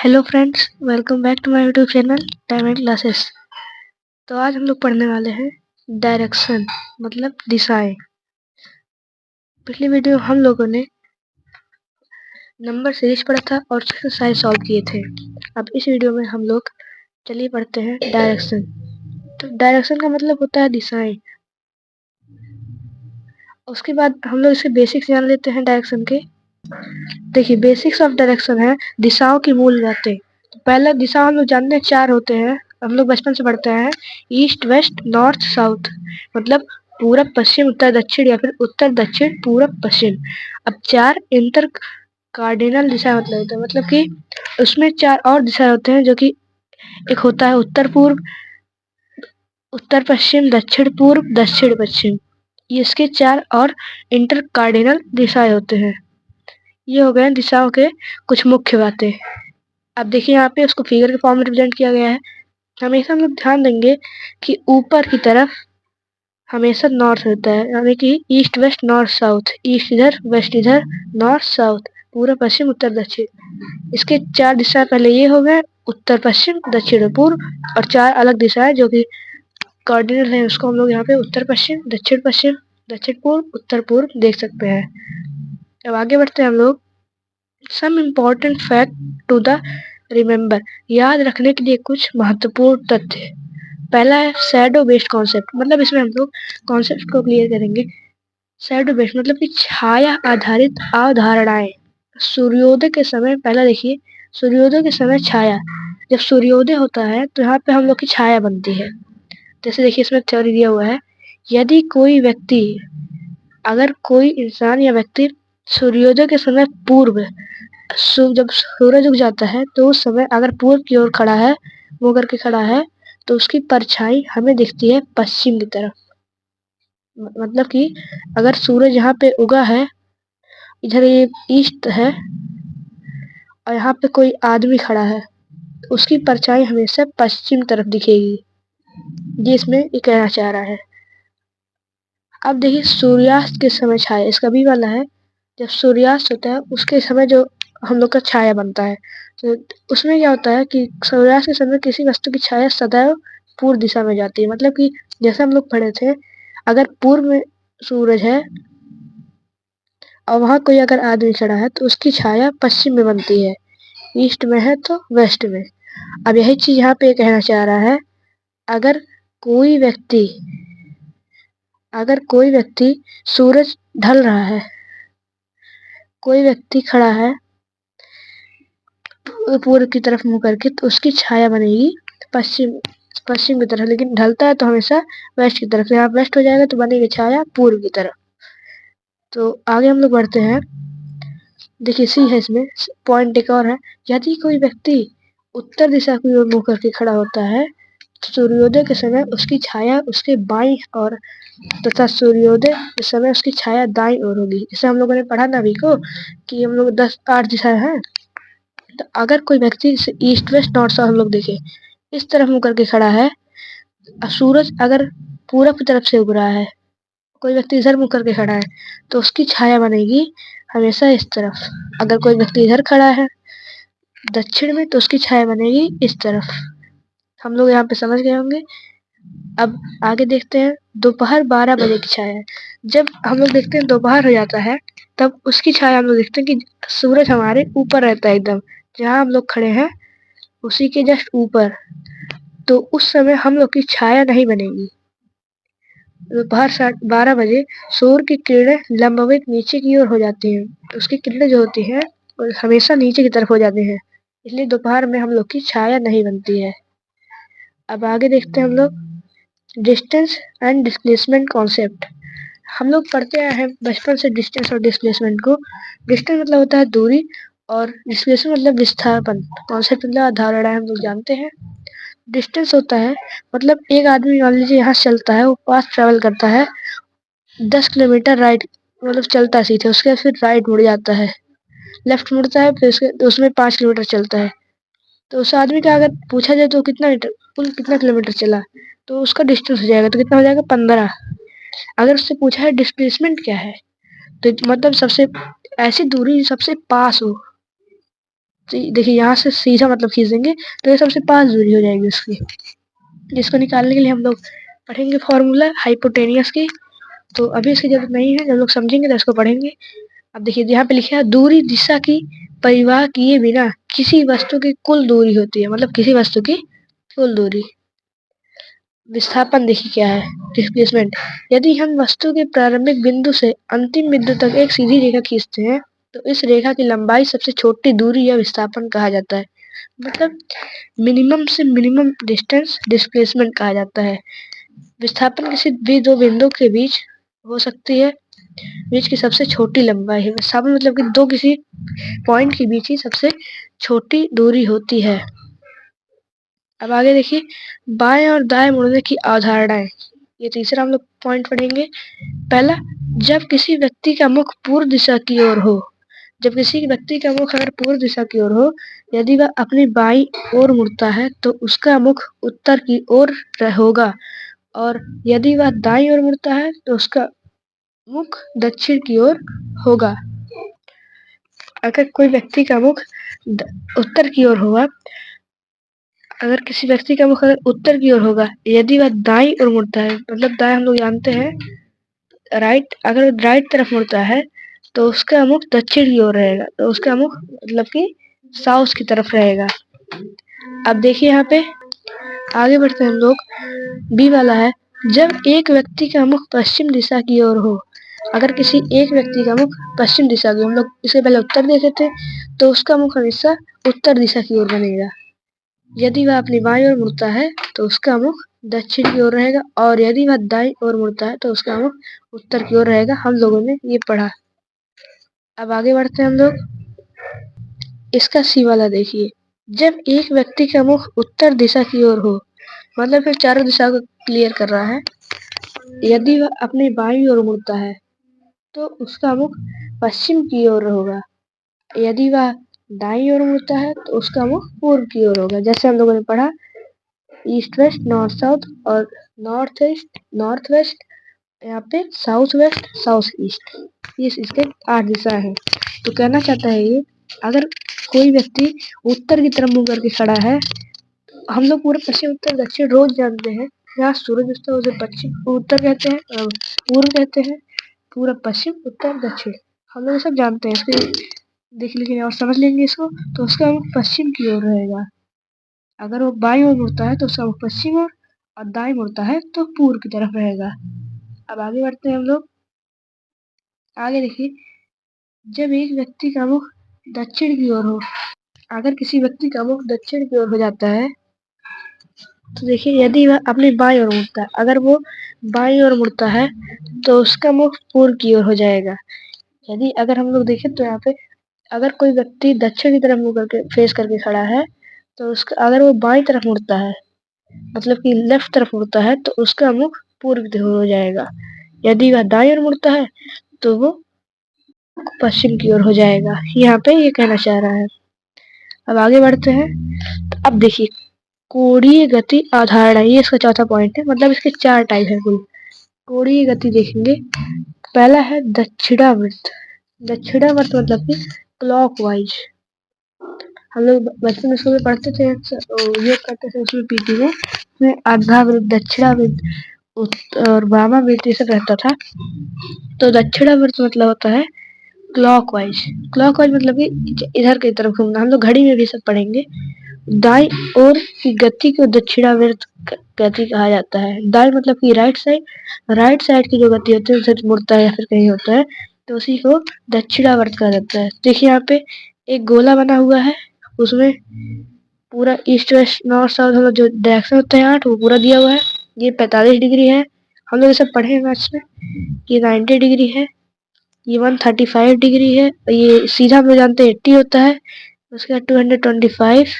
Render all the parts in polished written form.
Hello friends, welcome back to my YouTube channel time and classes. तो आज हम लोग पढ़ने वाले हैं डायरेक्शन मतलब दिशाएं। पिछली वीडियो में हम लोगों ने नंबर सीरीज पढ़ा था और एक्सरसाइज सॉल्व किए थे। अब इस वीडियो में हम लोग चलिए पढ़ते हैं डायरेक्शन। तो डायरेक्शन का मतलब होता है दिशाएं। उसके बाद हम लोग इसके बेसिक्स जान लेते हैं डायरेक्शन के। देखिए, बेसिक्स ऑफ डायरेक्शन है दिशाओं की मूल बातें। पहला दिशा हम लोग जानते हैं, चार होते हैं। हम लोग बचपन से पढ़ते हैं, ईस्ट वेस्ट नॉर्थ साउथ, मतलब पूरब पश्चिम उत्तर दक्षिण या फिर उत्तर दक्षिण पूरब पश्चिम। अब चार इंटर कार्डिनल दिशा मतलब कि उसमें चार और दिशा होते हैं, जो कि एक होता है उत्तर पूर्व, उत्तर पश्चिम, दक्षिण पूर्व, दक्षिण पश्चिम। ये इसके चार और इंटर कार्डिनल दिशाएं होते हैं। ये हो गए दिशाओं के कुछ मुख्य बातें। अब देखिए, यहाँ पे उसको फिगर के फॉर्म में रिप्रेजेंट किया गया है। हमेशा हम लोग ध्यान देंगे कि ऊपर की तरफ हमेशा नॉर्थ होता है, यानी कि east west north south. East इधर, वेस्ट इधर, नॉर्थ साउथ, पूर्व पश्चिम उत्तर दक्षिण। इसके चार दिशा पहले ये हो गए, उत्तर पश्चिम दक्षिण पूर्व, और चार अलग दिशाएं जो कि कार्डिनल है, उसको हम लोग यहाँ पे उत्तर पश्चिम, दक्षिण पूर्व, उत्तर पूर्व देख सकते हैं। अब आगे बढ़ते हैं हम लोग। Some important fact to the remember, याद रखने के लिए कुछ महत्वपूर्ण तथ्य। पहला है शैडो बेस्ड कॉन्सेप्ट, मतलब इसमें हम लोग कॉन्सेप्ट को क्लियर करेंगे। शैडो बेस्ड मतलब कि छाया आधारित अवधारणाएं। सूर्योदय के समय, पहला देखिए, सूर्योदय के समय छाया। जब सूर्योदय होता है तो यहाँ पे हम लोग की छाया बनती है। जैसे देखिए, इसमें थ्योरी दिया हुआ है, यदि कोई व्यक्ति, अगर कोई इंसान या व्यक्ति सूर्योदय के समय पूर्व, जब सूरज उग जाता है तो उस समय अगर पूर्व की ओर खड़ा है, वो करके खड़ा है, तो उसकी परछाई हमें दिखती है पश्चिम की तरफ। मतलब कि अगर सूरज यहाँ पे उगा है, इधर ये ईस्ट है, और यहाँ पे कोई आदमी खड़ा है, तो उसकी परछाई हमेशा पश्चिम तरफ दिखेगी। ये इसमें ये कहना चाह रहा है। अब देखिए, सूर्यास्त के समय छाया, इसका भी वाला है। जब सूर्यास्त होता है उसके समय जो हम लोग का छाया बनता है, तो उसमें क्या होता है कि सूर्यास्त के समय किसी वस्तु की छाया सदैव पूर्व दिशा में जाती है। मतलब कि जैसे हम लोग पढ़े थे, अगर पूर्व में सूरज है और वहां कोई अगर आदमी खड़ा है तो उसकी छाया पश्चिम में बनती है, ईस्ट में है तो वेस्ट में। अब यही चीज यहाँ पे कहना चाह रहा है, अगर कोई व्यक्ति अगर कोई व्यक्ति सूरज ढल रहा है, कोई व्यक्ति खड़ा है पूर्व की तरफ मुंह करके, तो उसकी छाया बनेगी पश्चिम पश्चिम की तरफ, लेकिन ढलता है तो हमेशा वेस्ट की तरफ। यहाँ वेस्ट हो जाएगा तो बनेगी छाया पूर्व की तरफ। तो आगे हम लोग बढ़ते हैं। देखिए, सी है इसमें पॉइंट, एक और है, यदि कोई व्यक्ति उत्तर दिशा की ओर मुंह करके खड़ा होता है तो सूर्योदय के समय उसकी छाया उसके बाईं और तथा सूर्योदय के समय उसकी छाया दाईं ओर होगी। जैसे हम लोगों ने पढ़ा ना अभी को कि हम लोग 8 दिशा है। तो अगर कोई व्यक्ति ईस्ट वेस्ट नॉर्थ साउथ हम लोग देखें, इस तरफ मुंह करके खड़ा है, सूरज अगर पूरब की तरफ से उग रहा है, कोई व्यक्ति इधर मुंह करके खड़ा है, तो उसकी छाया बनेगी हमेशा इस तरफ। अगर कोई व्यक्ति इधर खड़ा है दक्षिण में, तो उसकी छाया बनेगी इस तरफ। हम लोग यहाँ पे समझ गए होंगे। अब आगे देखते हैं, दोपहर 12 बजे की छाया। जब हम लोग देखते हैं दोपहर हो जाता है, तब उसकी छाया हम लोग देखते हैं कि सूरज हमारे ऊपर रहता है, एकदम जहाँ हम लोग खड़े हैं उसी के जस्ट ऊपर। तो उस समय हम लोग की छाया नहीं बनेगी। दोपहर 12 बजे सूर्य की किरणें लंबवत नीचे की ओर हो जाती हैं, तो उसकी किरणें जो होती हैं वो हमेशा नीचे की तरफ हो जाती हैं, इसलिए दोपहर में हम लोग की छाया नहीं बनती है। अब आगे देखते हैं हम लोग डिस्टेंस एंड डिस्प्लेसमेंट कॉन्सेप्ट। हम लोग पढ़ते आए हैं बचपन से डिस्टेंस और डिस्प्लेसमेंट को। डिस्टेंस मतलब होता है दूरी, और डिस्प्लेसमेंट मतलब विस्थापन। कॉन्सेप्ट मतलब अवधारणा हम लोग जानते हैं। डिस्टेंस होता है मतलब एक आदमी मान लीजिए यहाँ चलता है, वो पास ट्रेवल करता है 10 किलोमीटर राइट, मतलब चलता है सीधे, उसके बाद फिर राइट मुड़ जाता है, लेफ्ट मुड़ता है, फिर उसमें 5 किलोमीटर चलता है। तो उस आदमी का अगर पूछा जाए तो कुल कितना किलोमीटर चला, तो उसका डिस्टेंस हो जाएगा, तो कितना हो जाएगा 15। अगर उससे पूछा है डिस्प्लेसमेंट क्या है, तो मतलब सबसे ऐसी दूरी सबसे पास हो, तो देखिए यहाँ से सीधा मतलब खींचेंगे तो ये सबसे पास दूरी हो जाएगी उसकी, जिसको निकालने के लिए हम लोग पढ़ेंगे फॉर्मूला हाइपोटेनियस की। तो अभी इसकी जरूरत नहीं है, जब लोग समझेंगे तो इसको पढ़ेंगे। अब देखिए यहाँ पे लिखा है दूरी दिशा की परिवाह किए बिना किसी वस्तु की कुल दूरी होती है, मतलब किसी वस्तु की कुल दूरी। विस्थापन देखिए क्या है, डिस्प्लेसमेंट। यदि हम वस्तु के प्रारंभिक बिंदु से अंतिम बिंदु तक एक सीधी रेखा खींचते हैं तो इस रेखा की लंबाई सबसे छोटी दूरी या विस्थापन कहा जाता है, मतलब मिनिमम से मिनिमम डिस्टेंस डिस्प्लेसमेंट कहा जाता है। विस्थापन किसी भी दो बिंदु के बीच हो सकती है, बीच की सबसे छोटी लंबाई है। विस्थापन मतलब कि दो किसी पॉइंट के बीच ही सबसे छोटी दूरी होती है। अब आगे देखिए बाएं और दाएं मुड़ने की अवधारणाएं, ये तीसरा हम लोग पॉइंट पढ़ेंगे। पहला, जब किसी व्यक्ति का मुख पूर्व दिशा की ओर हो, जब किसी व्यक्ति का मुख अगर पूर्व दिशा की ओर हो, यदि वह अपनी बाईं ओर मुड़ता है तो उसका मुख उत्तर की ओर होगा, और यदि वह दाईं ओर मुड़ता है तो उसका मुख दक्षिण की ओर होगा। अगर कोई व्यक्ति का मुख उत्तर की ओर होगा, अगर किसी व्यक्ति का मुख अगर उत्तर की ओर होगा, यदि वह दाईं ओर मुड़ता है, मतलब दाएं हम लोग जानते हैं राइट, अगर राइट तरफ मुड़ता है तो उसका मुख दक्षिण की ओर रहेगा, तो उसका मुख मतलब कि साउथ की तरफ रहेगा। अब देखिए यहाँ पे आगे बढ़ते हैं हम लोग। बी वाला है, जब एक व्यक्ति का मुख पश्चिम दिशा की ओर हो, अगर किसी एक व्यक्ति का मुख पश्चिम दिशा की, हम लोग इससे पहले उत्तर देखे थे, तो उसका मुख हमेशा उत्तर दिशा की ओर बनेगा। यदि वह अपनी बाईं ओर मुड़ता है तो उसका मुख दक्षिण की ओर रहेगा, और यदि वह दाईं ओर मुड़ता है तो उसका मुख उत्तर की ओर रहेगा। हम लोगों ने ये पढ़ा। अब आगे बढ़ते हैं हम लोग। इसका सी वाला देखिए, जब एक व्यक्ति का मुख उत्तर दिशा की ओर हो, मतलब फिर चारों दिशा को क्लियर कर रहा है। यदि वह अपनी बाईं ओर मुड़ता है तो उसका मुख पश्चिम की ओर होगा, यदि वह दाईं ओर मुड़ता है तो उसका मुख पूर्व की ओर होगा। जैसे हम लोगों ने पढ़ा ईस्ट वेस्ट नॉर्थ साउथ, और नॉर्थ ईस्ट नॉर्थ वेस्ट, यहाँ पे साउथ वेस्ट साउथ ईस्ट, ये इसके 8 दिशा है। तो कहना चाहता है ये, अगर कोई व्यक्ति उत्तर की तरफ मुंह करके खड़ा है, हम लोग पूरे पश्चिम उत्तर दक्षिण रोज जानते हैं, यहाँ सूरज उगता है उसे पश्चिम उत्तर कहते हैं, पूर्व कहते हैं, पूरा पश्चिम उत्तर दक्षिण हम लोग सब जानते हैं। इसके देख लीजिए और समझ लेंगे इसको, तो उसका मुख पश्चिम की ओर रहेगा। अगर वो बाईं ओर मुड़ता है तो उसका मुख पश्चिम ओर, और दाईं मुड़ता है तो पूर्व की तरफ रहेगा। अब आगे बढ़ते हैं हम लोग। आगे देखिए, जब एक व्यक्ति का मुख दक्षिण की ओर हो, अगर किसी व्यक्ति का मुख दक्षिण की ओर हो जाता है तो देखिए यदि वह अपनी बाईं ओर मुड़ता है, अगर वो बाईं ओर मुड़ता है तो उसका मुख पूर्व की ओर हो जाएगा। यदि अगर हम लोग देखें तो यहाँ पे अगर कोई व्यक्ति दक्षिण की तरफ मुंह करके फेस करके खड़ा है तो उसका अगर वो बाईं तरफ मुड़ता है, मतलब कि लेफ्ट तरफ मुड़ता है, तो उसका मुख पूर्व की ओर हो जाएगा। यदि वह दाईं ओर मुड़ता है तो वो पश्चिम की ओर हो जाएगा। यहाँ पे ये कहना चाह रहा है। अब आगे बढ़ते हैं। तो अब देखिए कोणीय गति अवधारणा, ये इसका चौथा पॉइंट है, मतलब इसके 4 टाइप है कुल। कोणीय गति देखेंगे। पहला है दक्षिणावर्त। दक्षिणावर्त मतलब कि क्लॉकवाइज। हम लोग बचपन स्कूल में पढ़ते थे, योग करते थे उसमें पीटी में अर्धावृत दक्षिणावर्त और वामावर्त ये सब रहता था। तो दक्षिणावर्त मतलब होता है क्लॉकवाइज। क्लॉकवाइज मतलब कि इधर की तरफ घूमना। हम लोग घड़ी में भी सब पढ़ेंगे। दाईं ओर की गति को दक्षिणावर्त गति कहा जाता है। दाईं मतलब कि राइट साइड, राइट साइड की जो गति होती है उधर मुड़ता है या फिर कहीं होता है तो उसी को दक्षिणावर्त कहा जाता है। देखिए यहाँ पे एक गोला बना हुआ है, उसमें पूरा ईस्ट वेस्ट नॉर्थ साउथ मतलब जो डायरेक्शन होते हैं 8 वो पूरा दिया हुआ है। ये 45 डिग्री है, हम लोग ये सब पढ़े हैं मैथ्स में। ये 90 डिग्री है, ये 135 डिग्री है, ये सीधा हम लोग जानते हैं 80 होता है, उसके बाद 225,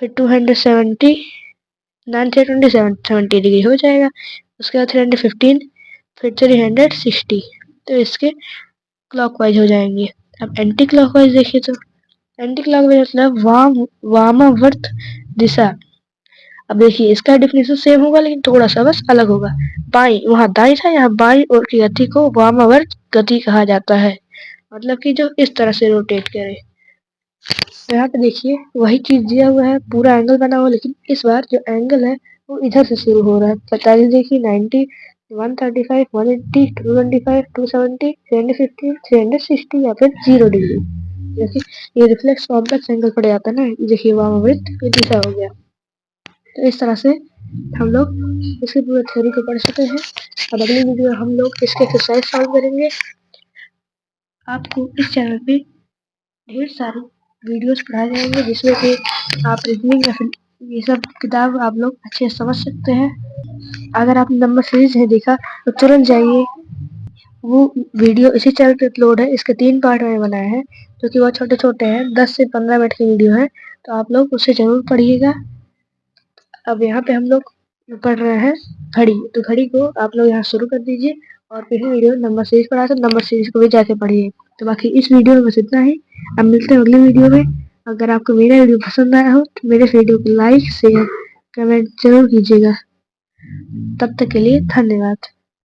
फिर 270, 970 डिग्री हो जाएगा, उसके बाद 315, फिर 360, तो इसके क्लॉकवाइज हो जाएंगे। अब एंटी क्लॉकवाइज देखिए तो एंटी क्लॉकवाइज मतलब वामावर्त दिशा। अब देखिए इसका डेफिनेशन सेम होगा लेकिन थोड़ा सा बस अलग होगा। बाई वहाँ दाई था, यहाँ बाई ओर की गति को वामावर्त गति कहा जाता है, मतलब कि जो इस तरह से रोटेट करे। तो यहाँ पे देखिए वही चीज दिया हुआ है, पूरा एंगल बना हुआ, लेकिन इस बार जो एंगल है वो इधर से शुरू हो रहा है। 45 देखिए, 90, 135, 180, 225, 270, 315, 360 या फिर 0 डिग्री। देखिए ये रिफ्लेक्स कॉम्प्लेक्स एंगल पड़ जाता है ना, देखिए वामावृत्त ये दिशा हो गया। तो इस तरह से हम लोग इसके पूरे थ्योरी को पढ़ चुके हैं। अब अगली वीडियो हम लोग इसके एक्सरसाइज सॉल्व करेंगे। आपको इस चैनल पे ढेर सारी वीडियोस पढ़ाए जाएंगे जिसमें कि आप रीजनिंग या फिर ये सब किताब आप लोग अच्छे से समझ सकते हैं। अगर आपने नंबर सीरीज नहीं देखा तो तुरंत जाइए, वो वीडियो इसी चैनल पे अपलोड है। इसके 3 पार्ट में बनाए हैं जो कि बहुत छोटे छोटे हैं, 10 से 15 मिनट की वीडियो है, तो आप लोग उसे जरूर पढ़िएगा। अब यहाँ पे हम लोग पढ़ रहे हैं घड़ी, तो घड़ी को आप लोग यहाँ शुरू कर दीजिए और फिर वीडियो नंबर सीरीज पढ़ा, तो नंबर सीरीज को भी जाके पढ़िए। तो बाकी इस वीडियो में बस इतना ही। अब मिलते हैं अगली वीडियो में। अगर आपको मेरा वीडियो पसंद आया हो तो मेरे वीडियो को लाइक शेयर कमेंट जरूर कीजिएगा। तब तक के लिए धन्यवाद।